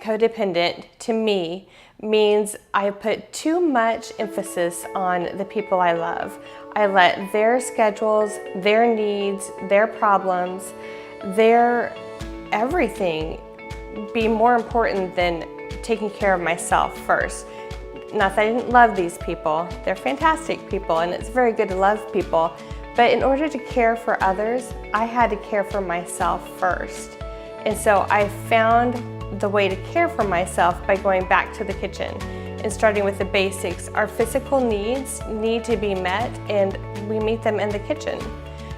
codependent to me means I put too much emphasis on the people I love. I let their schedules, their needs, their problems, their everything be more important than taking care of myself first. Not that I didn't love these people, they're fantastic people and it's very good to love people, but in order to care for others, I had to care for myself first. And so I found the way to care for myself by going back to the kitchen and starting with the basics. Our physical needs need to be met and we meet them in the kitchen.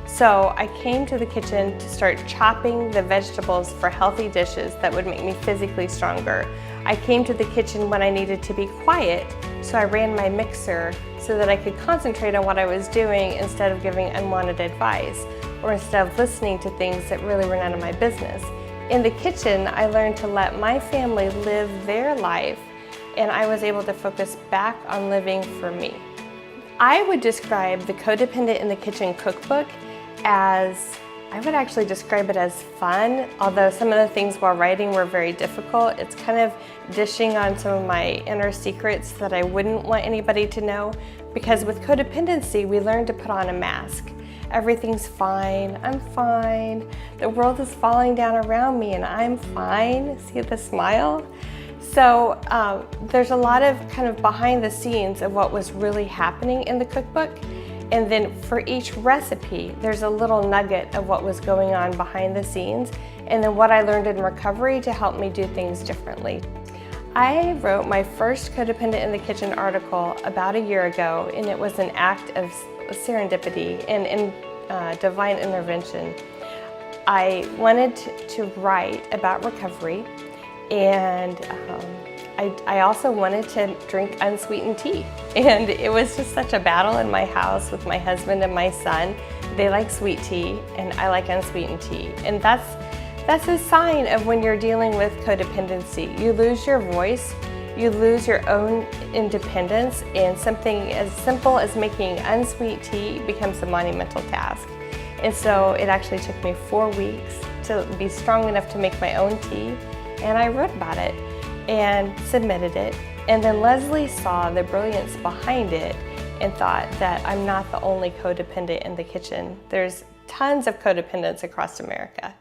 So I came to the kitchen to start chopping the vegetables for healthy dishes that would make me physically stronger. I came to the kitchen when I needed to be quiet, so I ran my mixer so that I could concentrate on what I was doing instead of giving unwanted advice or instead of listening to things that really were none of my business. In the kitchen, I learned to let my family live their life, and I was able to focus back on living for me. I would describe the Codependent in the Kitchen cookbook as, I would actually describe it as fun, although some of the things while writing were very difficult. It's kind of dishing on some of my inner secrets that I wouldn't want anybody to know, because with codependency, we learn to put on a mask. Everything's fine, I'm fine. The world is falling down around me and I'm fine. See the smile? So there's a lot of kind of behind the scenes of what was really happening in the cookbook. And then for each recipe, there's a little nugget of what was going on behind the scenes and then what I learned in recovery to help me do things differently. I wrote my first Codependent in the Kitchen article about a year ago, and it was an act of serendipity and divine intervention. I wanted to write about recovery, and I also wanted to drink unsweetened tea. And it was just such a battle in my house with my husband and my son. They like sweet tea, and I like unsweetened tea. And that's a sign of when you're dealing with codependency. You lose your voice, you lose your own independence, and something as simple as making unsweet tea becomes a monumental task. And so it actually took me 4 weeks to be strong enough to make my own tea, and I wrote about it and submitted it. And then Leslie saw the brilliance behind it and thought that I'm not the only codependent in the kitchen. There's tons of codependents across America.